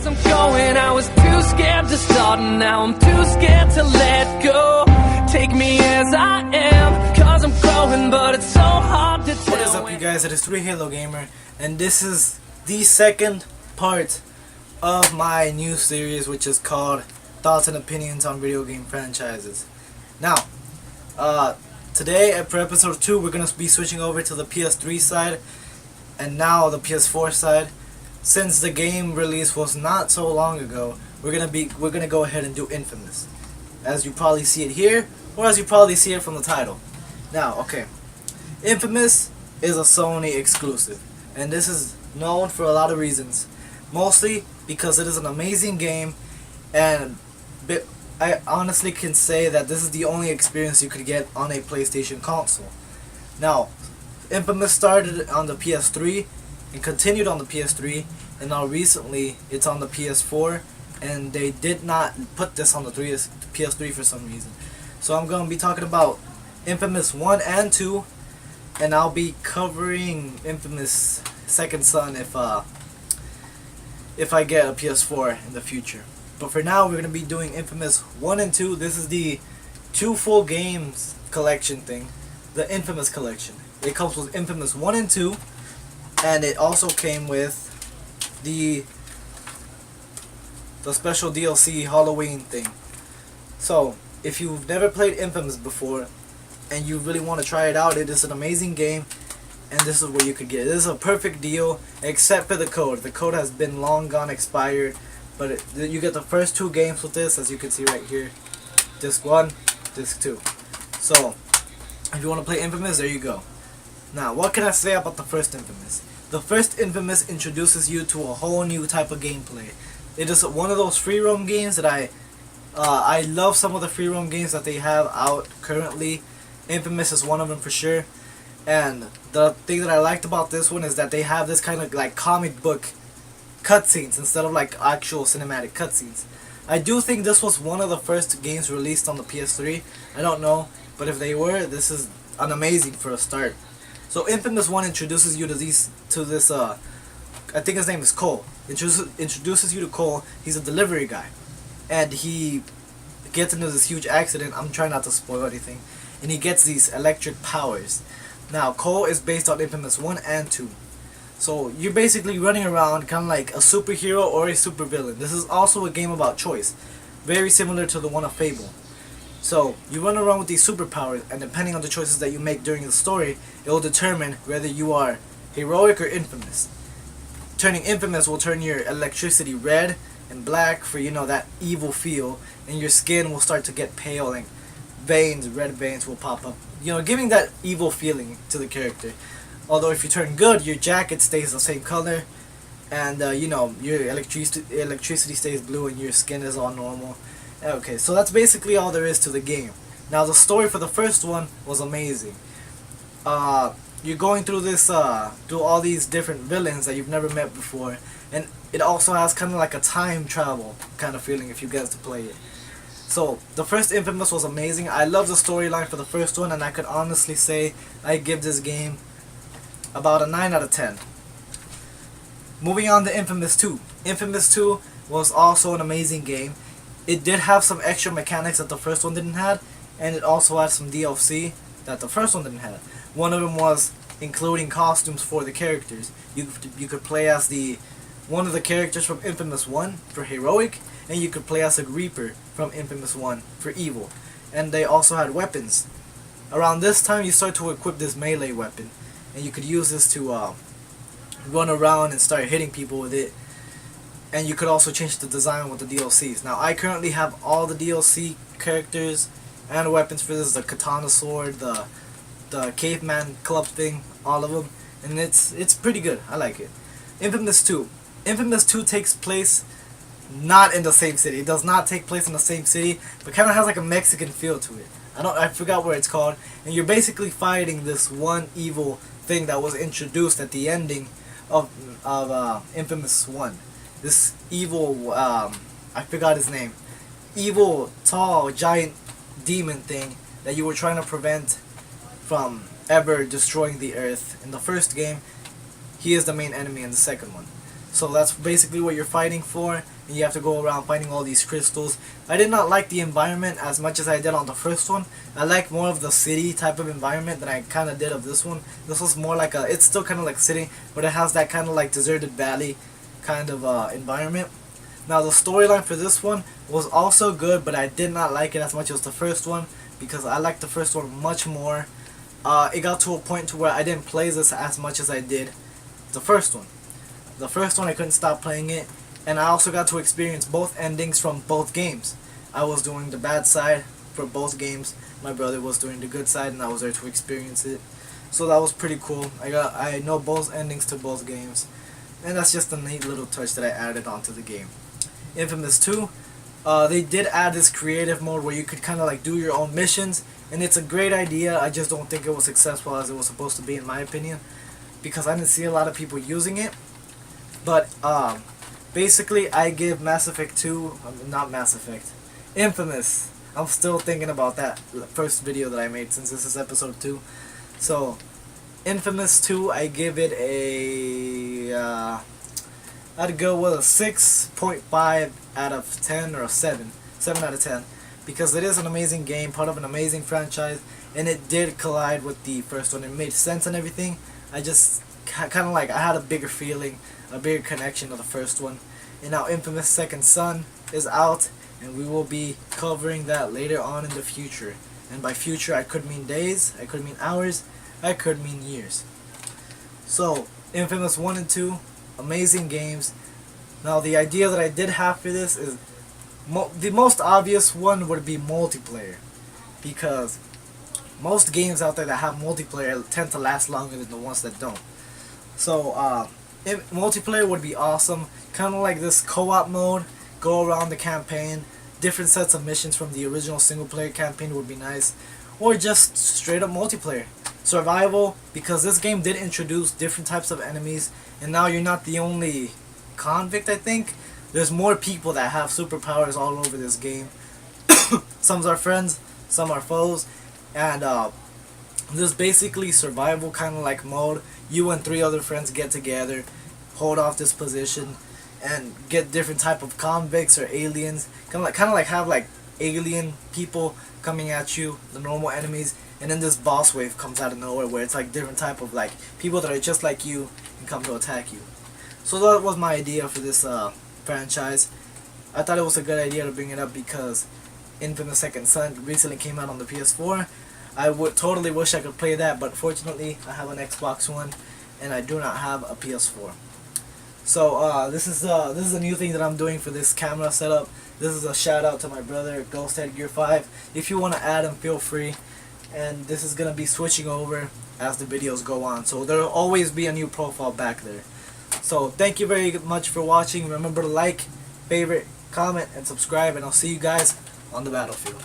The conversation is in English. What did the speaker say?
Cause I'm going, I was too scared to start, and now I'm too scared to let go. Take me as I am, cause I'm growing, but it's so hard to tell. What is up, you guys? It is 3 Halo Gamer, and this is the second part of my new series, which is called Thoughts and Opinions on Video Game Franchises. Now, today for episode 2, we're going to be switching over to the PS3 side, and now the PS4 side. Since the game release was not so long ago, we're gonna go ahead and do inFAMOUS, as you probably see it here, or as you probably see it from the title. Now, okay, inFAMOUS is a Sony exclusive, and this is known for a lot of reasons, mostly because it is an amazing game, and I honestly can say that this is the only experience you could get on a PlayStation console. Now, inFAMOUS started on the PS3 and continued on the PS3, and now recently it's on the PS4, and they did not put this on the PS3 for some reason. So I'm going to be talking about inFAMOUS 1 and 2, and I'll be covering inFAMOUS Second Son if I get a PS4 in the future. But for now, we're going to be doing inFAMOUS 1 and 2. This is the 2 full games collection thing, the inFAMOUS collection. It comes with inFAMOUS 1 and 2, and it also came with the special DLC Halloween thing. So, if you've never played inFAMOUS before and you really want to try it out, it is an amazing game, and this is what you could get. This is a perfect deal, except for the code. The code has been long gone expired, but you get the first 2 games with this, as you can see right here. Disc 1, Disc 2. So, if you want to play inFAMOUS, there you go. Now, what can I say about the first inFAMOUS? The first inFAMOUS introduces you to a whole new type of gameplay. It is one of those free roam games that I love. Some of the free roam games that they have out currently. inFAMOUS is one of them for sure. And the thing that I liked about this one is that they have this kind of like comic book cutscenes instead of like actual cinematic cutscenes. I do think this was one of the first games released on the PS3. I don't know, but if they were, this is an amazing for a start. So inFAMOUS 1 introduces you to this I think his name is Cole. Introduces you to Cole. He's a delivery guy, and he gets into this huge accident. I'm trying not to spoil anything, and he gets these electric powers. Now, Cole is based on inFAMOUS 1 and 2. So you're basically running around kind of like a superhero or a supervillain. This is also a game about choice, very similar to the one of Fable. So, you run around with these superpowers, and depending on the choices that you make during the story, it will determine whether you are heroic or infamous. Turning infamous will turn your electricity red and black for, you know, that evil feel, and your skin will start to get pale, and red veins will pop up, you know, giving that evil feeling to the character. Although if you turn good, your jacket stays the same color, and, you know, your electricity stays blue, and your skin is all normal. Okay, so that's basically all there is to the game. Now, the story for the first one was amazing. You're going through this, through all these different villains that you've never met before, and it also has kind of like a time travel kind of feeling if you get to play it. So, the first inFAMOUS was amazing. I love the storyline for the first one, and I could honestly say I give this game about a 9 out of 10. Moving on to inFAMOUS 2. inFAMOUS 2 was also an amazing game. It did have some extra mechanics that the first one didn't have, and it also had some DLC that the first one didn't have. One of them was including costumes for the characters. You could play as one of the characters from inFAMOUS 1 for heroic, and you could play as a Reaper from inFAMOUS 1 for evil. And they also had weapons. Around this time, you start to equip this melee weapon, and you could use this to run around and start hitting people with it. And you could also change the design with the DLCs. Now, I currently have all the DLC characters and weapons for this. The katana sword, the caveman club thing, all of them. And it's pretty good. I like it. inFAMOUS 2. inFAMOUS 2 takes place not in the same city. It does not take place in the same city, but kind of has like a Mexican feel to it. I forgot what it's called. And you're basically fighting this one evil thing that was introduced at the ending of inFAMOUS 1. This evil, I forgot his name, evil, tall, giant demon thing that you were trying to prevent from ever destroying the earth in the first game. He is the main enemy in the second one. So that's basically what you're fighting for, and you have to go around finding all these crystals. I did not like the environment as much as I did on the first one. I like more of the city type of environment than I kind of did of this one. This was more like a, it's still kind of like city, but it has that kind of like deserted valley kind of environment. Now the storyline for this one was also good, but I did not like it as much as the first one, because I liked the first one much more. It got to a point to where I didn't play this as much as I did the first one. The first one I couldn't stop playing it, and I also got to experience both endings from both games. I was doing the bad side for both games, my brother was doing the good side, and I was there to experience it. So that was pretty cool. I know both endings to both games, and that's just a neat little touch that I added onto the game. Infamous 2, they did add this creative mode where you could kind of like do your own missions, and it's a great idea. I just don't think it was successful as it was supposed to be, in my opinion, because I didn't see a lot of people using it. But basically I give Mass Effect 2, not Mass Effect, Infamous. I'm still thinking about that first video that I made, since this is episode 2. So Infamous 2, I give it a I'd go with a 6.5 out of 10, or a 7 out of 10, because it is an amazing game, part of an amazing franchise, and it did collide with the first one. It made sense and everything. I just kind of like, I had a bigger feeling, a bigger connection to the first one. And now Infamous Second Son is out, and we will be covering that later on in the future. And by future, I could mean days, I could mean hours, I could mean years. So Infamous 1 and 2, amazing games. Now the idea that I did have for this is, the most obvious one would be multiplayer, because most games out there that have multiplayer tend to last longer than the ones that don't. So multiplayer would be awesome, kind of like this co-op mode, go around the campaign, different sets of missions from the original single player campaign would be nice, or just straight up multiplayer. Survival, because this game did introduce different types of enemies, and now you're not the only convict. I think there's more people that have superpowers all over this game. Some are friends, some are foes, and this basically survival kind of like mode. You and 3 other friends get together, hold off this position, and get different type of convicts or aliens. Kind of like have like alien people coming at you, the normal enemies, and then this boss wave comes out of nowhere where it's like different type of like people that are just like you and come to attack you. So that was my idea for this franchise. I thought it was a good idea to bring it up because Infamous Second Son recently came out on the PS4. I would totally wish I could play that, but fortunately I have an Xbox One and I do not have a PS4. So this is a new thing that I'm doing for this camera setup. This is a shout out to my brother Ghosthead Gear 5. If you want to add him, feel free. And this is gonna be switching over as the videos go on, so there'll always be a new profile back there. So thank you very much for watching. Remember to like, favorite, comment, and subscribe, and I'll see you guys on the battlefield.